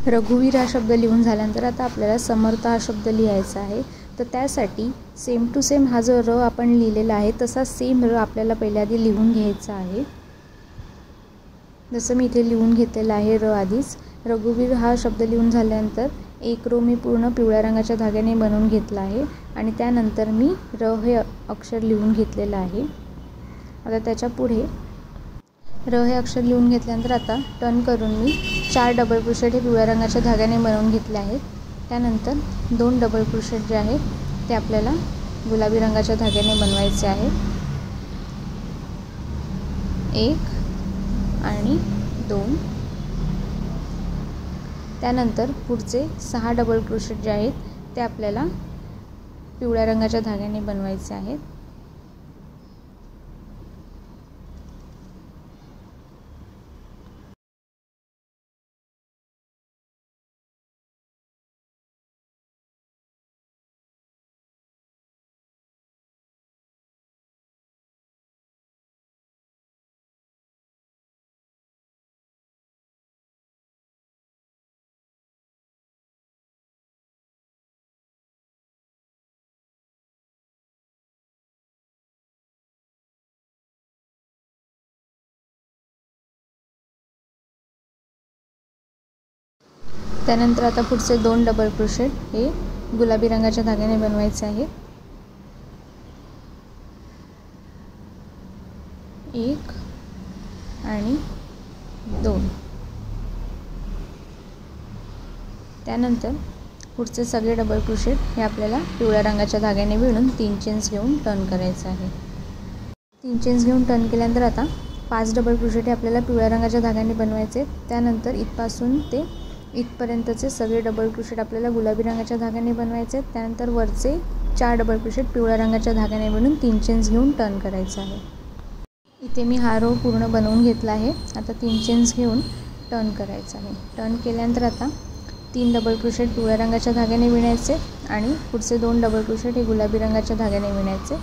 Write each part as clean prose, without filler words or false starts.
रघुवीर हा शब्द लिहून झाल्यानंतर आता आपल्याला समर्थ हा शब्द लिहायचा आहे. तर त्यासाठी सेम टू सेम हा जो र आपण लिहिलेला आहे तसा सेम र आपल्याला पहिल्या आधी लिहून घ्यायचा आहे. जसं मी इथे लिहून घेतलेला आहे र आधीच. रघुवीर हा शब्द लिहून झाल्यानंतर एक रो मी पूर्ण पिवळ्या रंगाच्या धाग्याने बनवून घेतला आहे आणि त्यानंतर मी र हे अक्षर लिहून घेतलेलं आहे. आता त्याच्या पुढे र हे अक्षर लिहून घेतल्यानंतर आता टर्न करून मी 4 डबल क्रोशेट हे पिवळ्या रंगाच्या धाग्याने बनवून घेतले आहेत. त्यानंतर 2 डबल क्रोशेट जे आहेत ते आपल्याला गुलाबी रंगाच्या धाग्याने बनवायचे आहेत. 1 आणि 2. त्यानंतर पुढचे 6 डबल क्रोशेट जे आहेत ते आपल्याला पिवळ्या रंगाच्या धाग्याने बनवायचे आहेत. त्यानंतर आता पुढचे 2 डबल क्रोशेट हे गुलाबी रंगाच्या धाग्याने बनवायचे आहेत. 1 आणि 2. त्यानंतर पुढचे सगळे डबल क्रोशेट हे आपल्याला पिवळ्या रंगाच्या धाग्याने विणून 3 चेन्स घेऊन टर्न करायचं आहे. 3 चेन्स घेऊन टर्न केल्यानंतर आता 5 डबल क्रोशेट हे आपल्याला पिवळ्या रंगाच्या धाग्याने बनवायचे. त्यानंतर इथपासून ते इथपर्यंतचे सगळे डबल क्रोशेट आपल्याला गुलाबी रंगाच्या धाग्याने बनवायचे. त्यानंतर वरचे 4 डबल क्रोशेट पिवळ्या रंगाच्या धाग्याने बनवून 3 चेन्स घेऊन टर्न करायचं आहे. इथे मी हा रो पूर्ण बनवून घेतला आहे. आता 3 चेन्स घेऊन टर्न करायचं आहे. टर्न केल्यानंतर आता 3 डबल क्रोशेट पिवळ्या रंगाच्या धाग्याने विणायचे आणि पुढचे 2 डबल क्रोशेट हे गुलाबी रंगाच्या धाग्याने विणायचे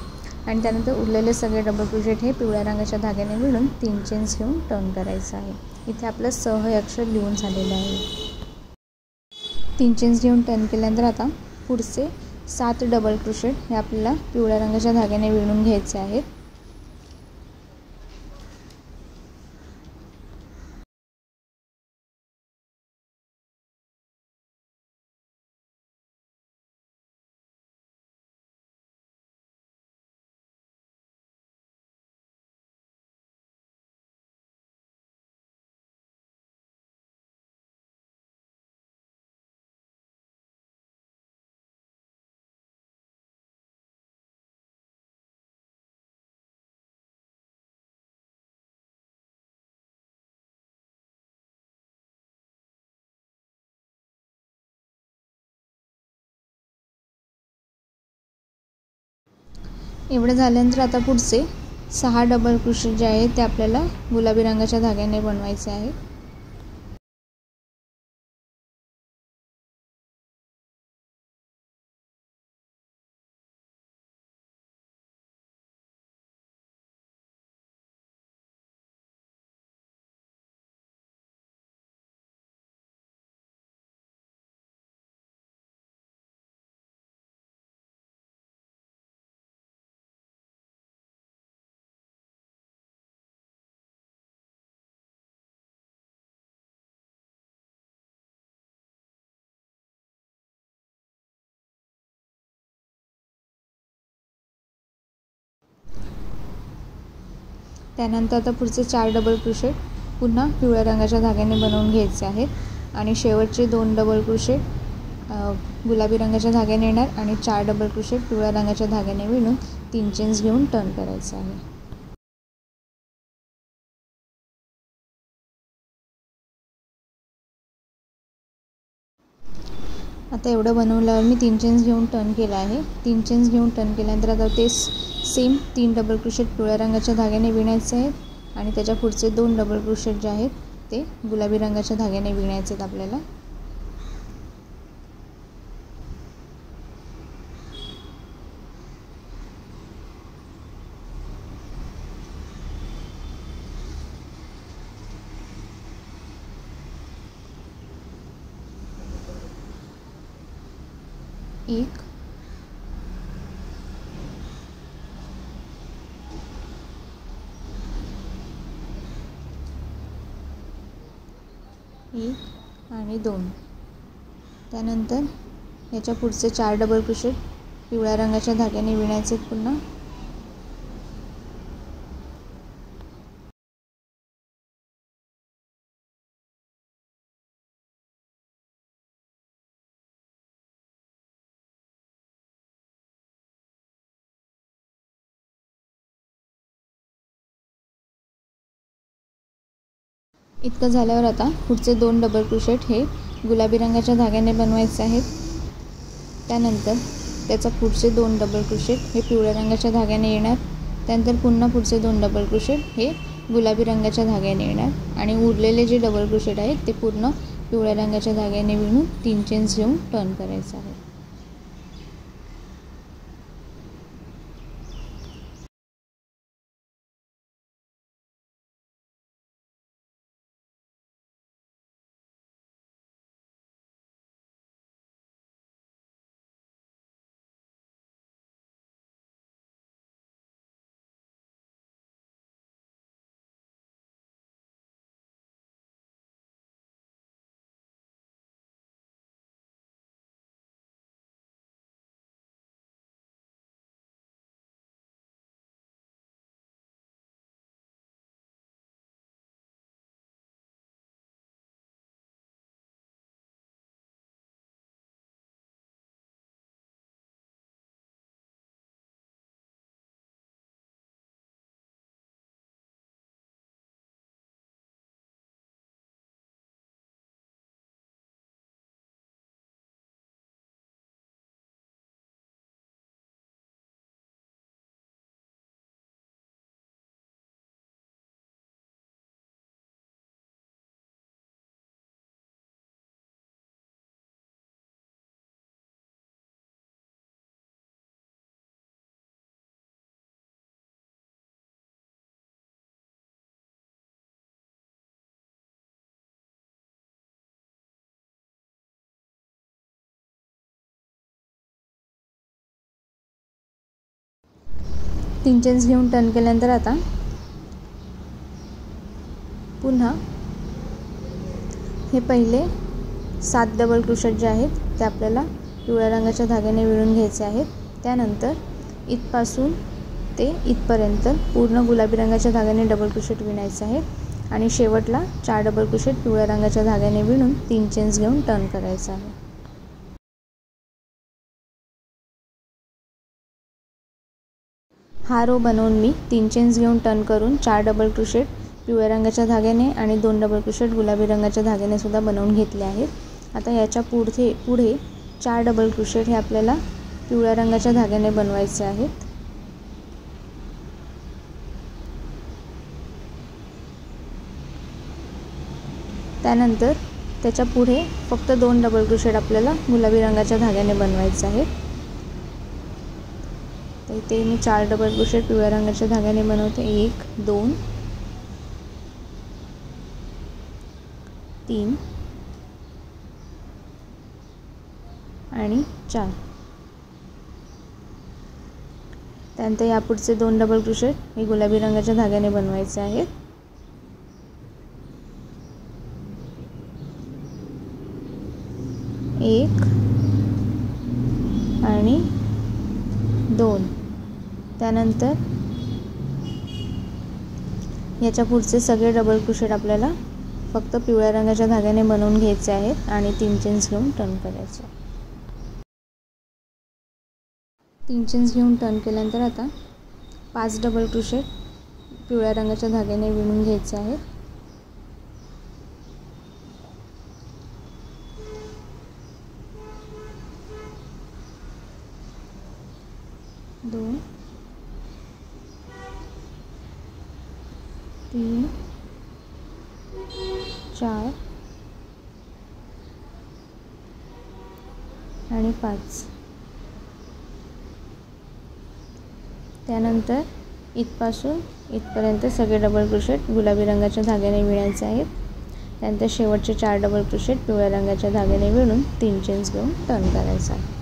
आणि त्यानंतर उरलेले सगळे डबल क्रोशेट हे पिवळ्या रंगाच्या धाग्याने विणून 3 चेन्स घेऊन टर्न करायचं आहे. इथे आपलं स हे अक्षर लिहून झालेलं आहे. 3 चेन्स घेऊन टर्न केल्यानंतर आता पुढचे 7 डबल क्रोशेट हे आपल्याला पिवळ्या रंगाच्या धाग्याने विणून घ्यायचे आहेत. एवढं झाल्यानंतर आता पुढचे 6 डबल क्रोशेट जे आहेत ते आपल्याला गुलाबी रंगाच्या धाग्याने बनवायचे आहेत. त्यानंतर आता पुढचे 4 डबल क्रोशेट पुन्हा पिवळ्या रंगाच्या धाग्याने बनवून घ्यायचे आहेत आणि शेवटचे 2 डबल क्रोशेट गुलाबी रंगाच्या धाग्याने येणार आणि 4 डबल क्रोशेट पिवळ्या रंगाच्या धाग्याने विणून 3 चेन्स घेऊन टर्न करायचं आहे. आता एवढं बनवल्यावर मी 3 चेन्स घेऊन टर्न केला आहे. 3 चेन्स घेऊन टर्न केल्यानंतर आता ते सेम 3 डबल क्रोशेट पिवळ्या रंगाच्या धाग्याने विणायचे आहेत आणि त्याच्या पुढचे 2 डबल क्रोशेट जे आहेत ते गुलाबी रंगाच्या धाग्याने विणायचे आहेत आपल्याला. एक, एक आणि 2. त्यानंतर याच्या पुढचे 4 डबल क्रोशेट पिवळ्या रंगाच्या धाग्याने विणायचे पुन्हा. इतकं झाल्यावर आता पुढचे 2 डबल क्रोशेट हे गुलाबी रंगाच्या धाग्याने बनवायचे आहेत. त्यानंतर त्याचा पुढचे 2 डबल क्रोशेट हे पिवळ्या रंगाच्या धाग्याने येणार. त्यानंतर पुन्हा पुढचे 2 डबल क्रोशेट हे गुलाबी रंगाच्या धाग्याने येणार आणि उरलेले जे डबल क्रोशेट आहेत ते पूर्ण पिवळ्या रंगाच्या धाग्याने विणून 3 चेन्स घेऊन टर्न करायचं आहे. तीन चेन्स घेऊन टर्न केल्यानंतर आता पुन्हा हे पहिले 7 डबल क्रोशेट जे आहेत ते आपल्याला पिवळ्या रंगाच्या धाग्याने विणून घ्यायचे आहेत. त्यानंतर इथपासून ते इथपर्यंत पूर्ण गुलाबी रंगाच्या धाग्याने डबल क्रोशेट विणायचे आहेत आणि शेवटला 4 डबल क्रोशेट पिवळ्या रंगाच्या धाग्याने विणून 3 चेन्स घेऊन टर्न करायचं आहे. हा रो बनवून मी 3 चेन्स घेऊन टर्न करून 4 डबल क्रोशेट पिवळ्या रंगाच्या धाग्याने आणि 2 डबल क्रोशेट गुलाबी रंगाच्या धाग्याने सुद्धा बनवून घेतले आहेत. आता याच्या पुढे 4 डबल क्रोशेट हे आपल्याला पिवळ्या रंगाच्या धाग्याने बनवायचे आहेत. त्यानंतर त्याच्या पुढे फक्त 2 डबल क्रोशेट आपल्याला गुलाबी रंगाच्या धाग्याने बनवायचे आहेत. तर इथे मी 4 डबल क्रोशेट पिवळ्या रंगाच्या धाग्याने बनवते. 1 2 3 आणि 4. त्यानंतर यापुढचे 2 डबल क्रोशेट हे गुलाबी रंगाच्या धाग्याने बनवायचे आहेत. 1 आणि 2. त्यानंतर याच्या पुढचे सगळे डबल क्रोशेट आपल्याला फक्त पिवळ्या रंगाच्या धाग्याने बनवून घ्यायचे आहेत आणि 3 चेन्स घेऊन टर्न करायचे. 3 चेन्स घेऊन टर्न केल्यानंतर आता 5 डबल क्रोशेट पिवळ्या रंगाच्या धाग्याने विणून घ्यायचे आहेत. दोन 3 4 आणि 5. त्यानंतर इथपासून इथपर्यंत सगळे डबल क्रोशेट गुलाबी रंगाच्या धाग्याने विणायचे आहेत. त्यानंतर शेवटचे 4 डबल क्रोशेट पिवळ्या रंगाच्या धाग्याने विणून 3 चेन्स घेऊन टर्न करायचा आहे.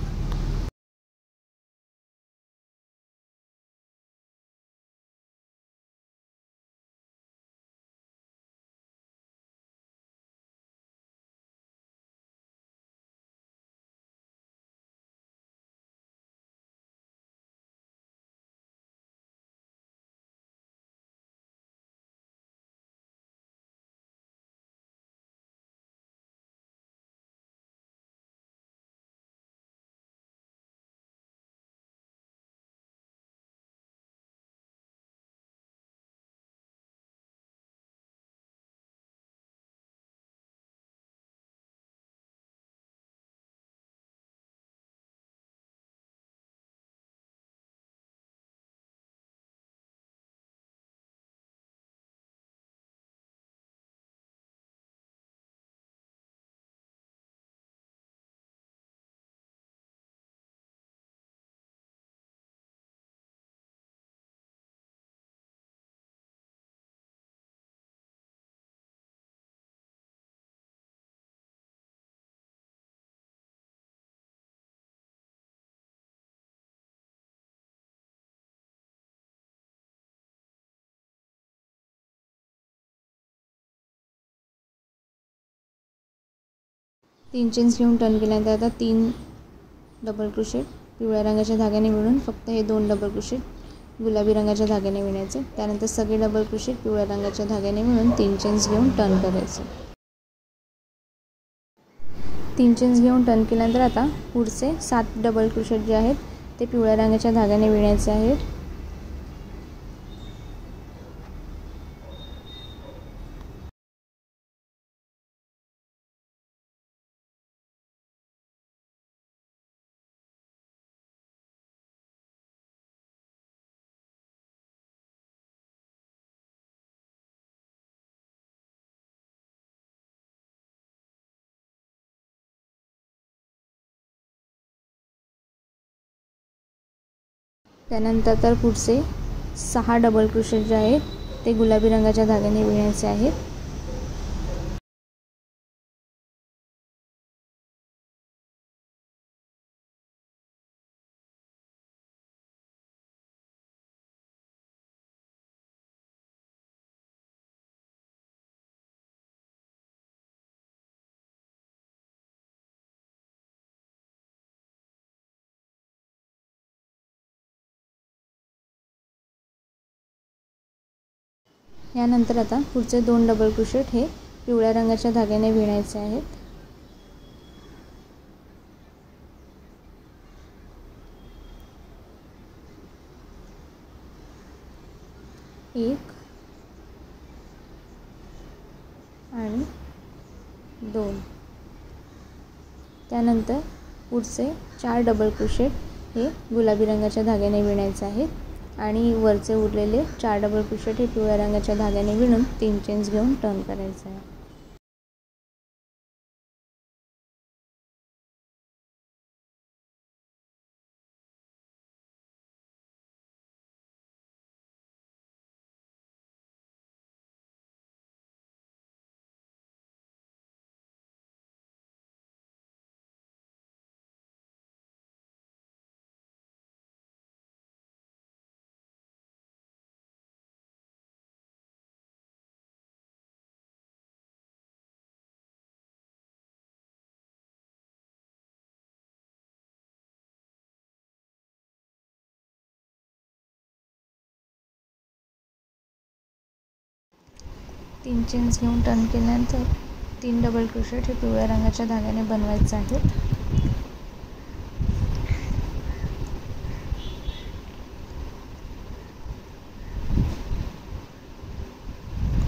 3 चेन्स घेऊन टर्न केल्यानंतर आता 3 डबल क्रोशेट पिवळ्या रंगाच्या धाग्याने विणून फक्त हे 2 डबल क्रोशेट गुलाबी रंगाच्या धाग्याने विणायचे. त्यानंतर सगळे डबल क्रोशेट पिवळ्या रंगाच्या धाग्याने विणून 3 चेन्स घेऊन टर्न करायचे. 3 चेन्स घेऊन टर्न केल्यानंतर आता पुढचे 7 डबल क्रोशेट जे आहेत ते पिवळ्या रंगाच्या धाग्याने विणायचे आहेत. त्यानंतर तर पुढचे 6 डबल क्रोशेट जे आहेत ते गुलाबी रंगाच्या धाग्याने विणायचे आहेत. यानंतर आता पुढचे 2 डबल क्रोशेट हे पिवळ्या रंगाच्या धाग्याने विणायचे आहेत. एक आणि 2. त्यानंतर पुढचे 4 डबल क्रोशेट हे गुलाबी रंगाच्या धाग्याने विणायचे आहेत आणि वरचे उरलेले 4 डबल क्रोशेट हे पिवळ्या रंगाच्या धाग्याने विणून 3 चेन्स घेऊन टर्न करायचे आहे. तीन चेन्स घेऊन टर्न केल्यानंतर 3 डबल क्रोशेट हे पिवळ्या रंगाच्या धाग्याने बनवायचे आहेत.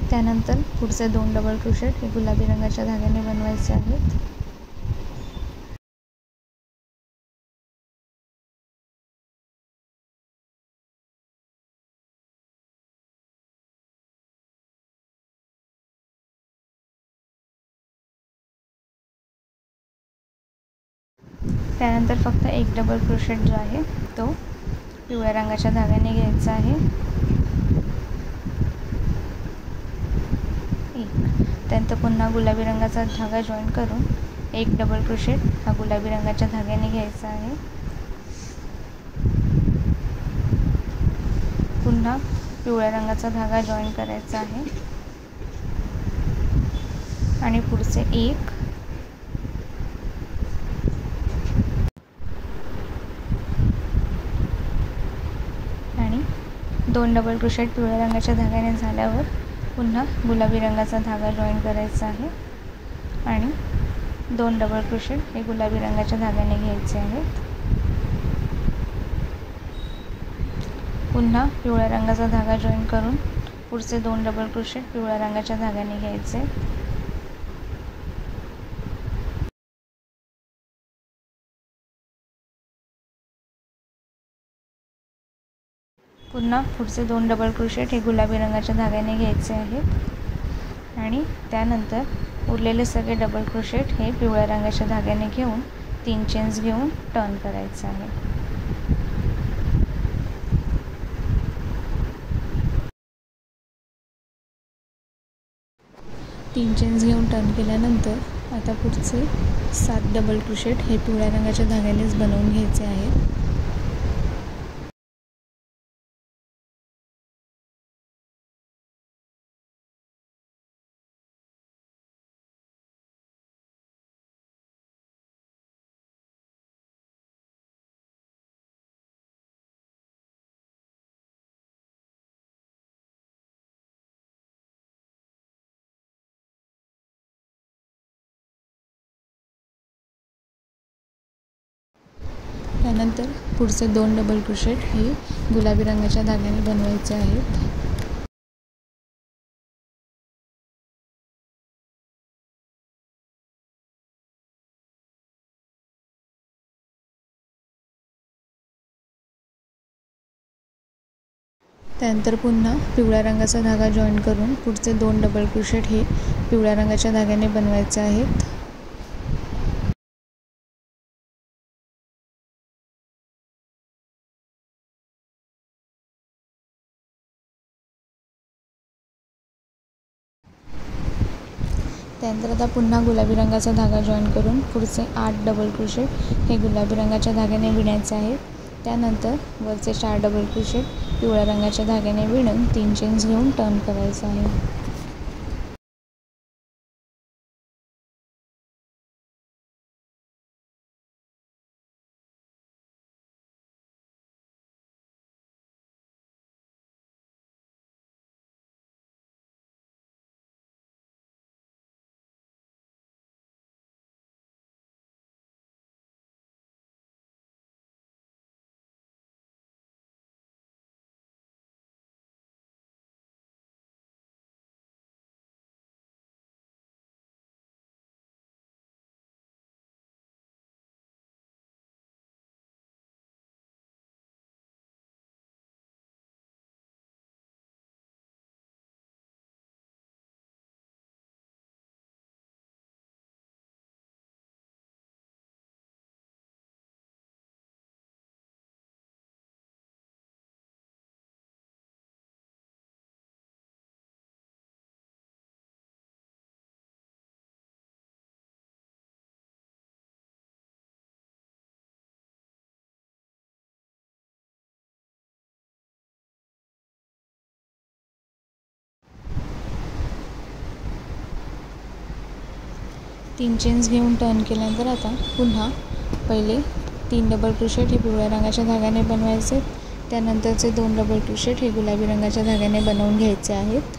त्यानंतर पुढचे 2 डबल क्रोशेट हे गुलाबी रंगाच्या धाग्याने बनवायचे आहेत. त्यानंतर फक्त 1 डबल क्रोशेट जो आहे तो पिवळ्या रंगाच्या धाग्याने घ्यायचा आहे. त्यानंतर पुन्हा गुलाबी रंगाचा धागा जॉईन करून 1 डबल क्रोशेट हा गुलाबी रंगाच्या धाग्याने घ्यायचा आहे. पुन्हा पिवळ्या रंगाचा धागा जॉईन करायचा आहे आणि पुढचे 1 आणि 2 डबल क्रोशेट पिवळ्या रंगाच्या धाग्याने झाल्यावर पुन्हा गुलाबी रंगाचा धागा जॉईन करायचा आहे आणि 2 डबल क्रोशेट हे गुलाबी रंगाच्या धाग्याने घ्यायचे आहेत. पुन्हा पिवळ्या रंगाचा धागा जॉईन करून पुढचे 2 डबल क्रोशेट पिवळ्या रंगाच्या धाग्याने घ्यायचे. पुन्हा पुढचे 2 डबल क्रोशेट हे गुलाबी रंगाच्या धाग्याने घ्यायचे आहेत आणि त्यानंतर उरलेले सगळे डबल क्रोशेट हे पिवळ्या रंगाच्या धाग्याने घेऊन 3 चेन्स घेऊन टर्न करायचे आहे. तीन चेन्स घेऊन टर्न केल्यानंतर आता पुढचे 7 डबल क्रोशेट हे पिवळ्या रंगाच्या धाग्यानेच बनवून घ्यायचे आहेत. त्यानंतर पुढचे 2 डबल क्रोशेट हे गुलाबी रंगाच्या धाग्याने बनवायचे आहेत. त्यानंतर पुन्हा पिवळ्या रंगाचा धागा जॉईन करून पुढचे 2 डबल क्रोशेट हे पिवळ्या रंगाच्या धाग्याने बनवायचे आहेत. त्यानंतर आता पुन्हा गुलाबी रंगाचा धागा जॉईन करून पुढचे 8 डबल क्रोशेट हे गुलाबी रंगाच्या धाग्याने विणायचे आहेत. त्यानंतर वरचे 4 डबल क्रोशेट पिवळ्या रंगाच्या धाग्याने विणून 3 चेन्स घेऊन टर्न करायचं आहे. तीन चेन्स घेऊन टर्न केल्यानंतर आता पुन्हा पहिले 3 डबल क्रोशेट हे पिवळ्या रंगाच्या धाग्याने बनवायचे. त्यानंतरचे 2 डबल क्रोशेट हे गुलाबी रंगाच्या धाग्याने बनवून घ्यायचे आहेत.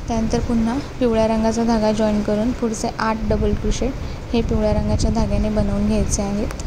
त्यानंतर पुन्हा पिवळ्या रंगाचा धागा जॉईन करून पुढचे 8 डबल क्रोशेट हे पिवळ्या रंगाच्या धाग्याने बनवून घ्यायचे आहेत.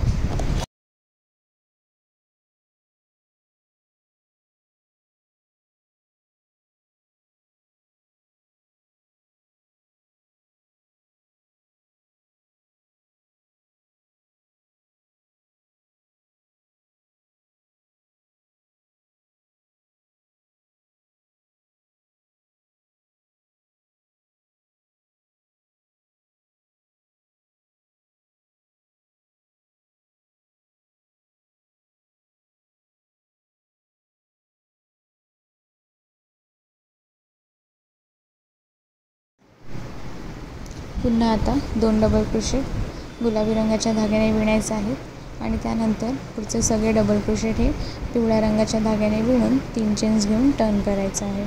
पुन्हा आता 2 डबल क्रोशेट गुलाबी रंगाच्या धाग्याने विणायचे आहेत आणि त्यानंतर पुढचे सगळे डबल क्रोशेट हे पिवळ्या रंगाच्या धाग्याने विणून 3 चेन्स घेऊन टर्न करायचं आहे.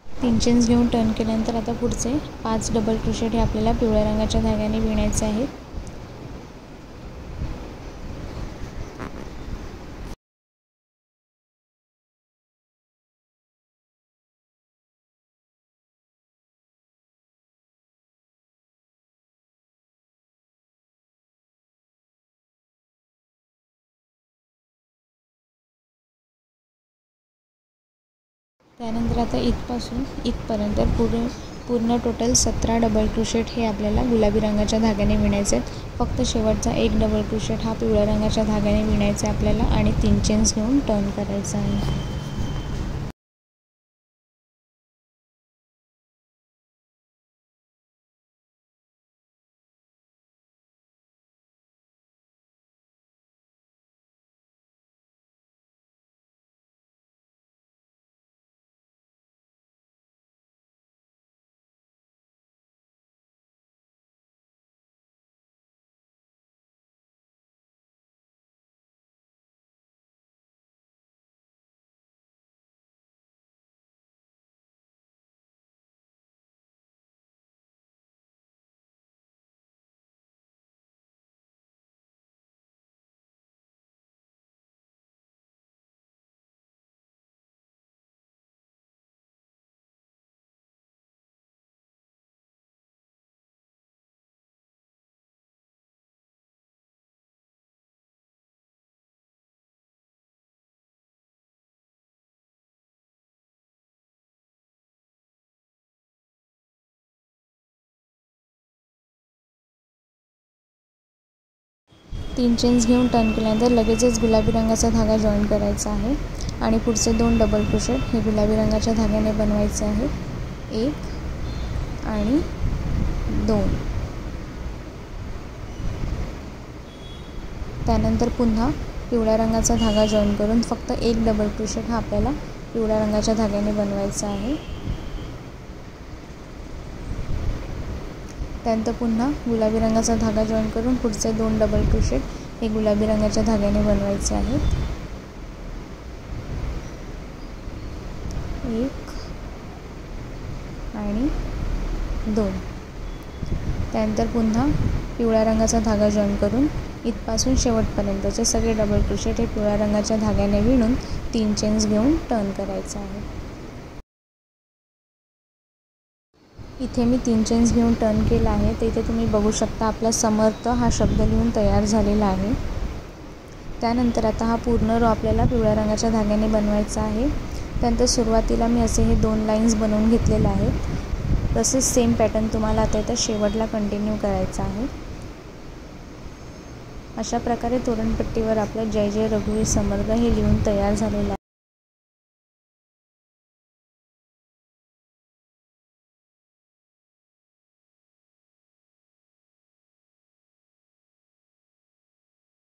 तीन चेन्स घेऊन टर्न केल्यानंतर आता पुढचे 5 डबल क्रोशेट हे आपल्याला पिवळ्या रंगाच्या धाग्याने विणायचे आहेत. त्यानंतर आता इथपासून इथपर्यंत पूर्ण टोटल 17 डबल क्रोशेट हे आपल्याला गुलाबी रंगाच्या धाग्याने विणायचे आहेत. फक्त शेवटचा 1 डबल क्रोशेट हा पिवळ्या रंगाच्या धाग्याने विणायचा आहे आपल्याला आणि 3 चेन्स घेऊन टर्न करायचा आहे. 3 चेन्स घेऊन टर्न केल्यानंतर लगेचच गुलाबी रंगाचा धागा जॉईन करायचा आहे आणि पुढचे 2 डबल क्रोशेट हे गुलाबी रंगाच्या धाग्याने बनवायचे आहे. 1 आणि 2. त्यानंतर पुन्हा पिवळ्या रंगाचा धागा जॉईन करून फक्त 1 डबल क्रोशेट हा आपल्याला पिवळ्या रंगाच्या धाग्याने बनवायचा आहे. त्यानंतर पुन्हा गुलाबी रंगाचा धागा जॉईन करून पुढचे 2 डबल क्रोशेट हे गुलाबी रंगाच्या धाग्याने बनवायचे आहेत. 1 आणि 2. त्यानंतर पुन्हा पिवळ्या रंगाचा धागा जॉईन करून इथपासून शेवटपर्यंतचे सगळे डबल क्रोशेट हे पिवळ्या रंगाच्या धाग्याने विणून 3 चेन्स घेऊन टर्न करायचं आहे. इथे मी 3 चेन्स घेऊन टर्न केला आहे. तर इथे तुम्ही बघू शकता आपला समर्थ हा शब्द लिहून तयार झालेला आहे. त्यानंतर आता हा पूर्ण रो आपल्याला पिवळ्या रंगाच्या धाग्याने बनवायचा आहे. त्यानंतर सुरुवातीला मी असे हे 2 लाईन्स बनवून घेतलेले आहेत. तसेच सेम पॅटर्न तुम्हाला आता इथं शेवटला कंटिन्यू करायचा आहे. अशा प्रकारे तोरणपट्टीवर आपलं जय जय रघुवीर समर्थ हे लिहून तयार झालेलं आहे.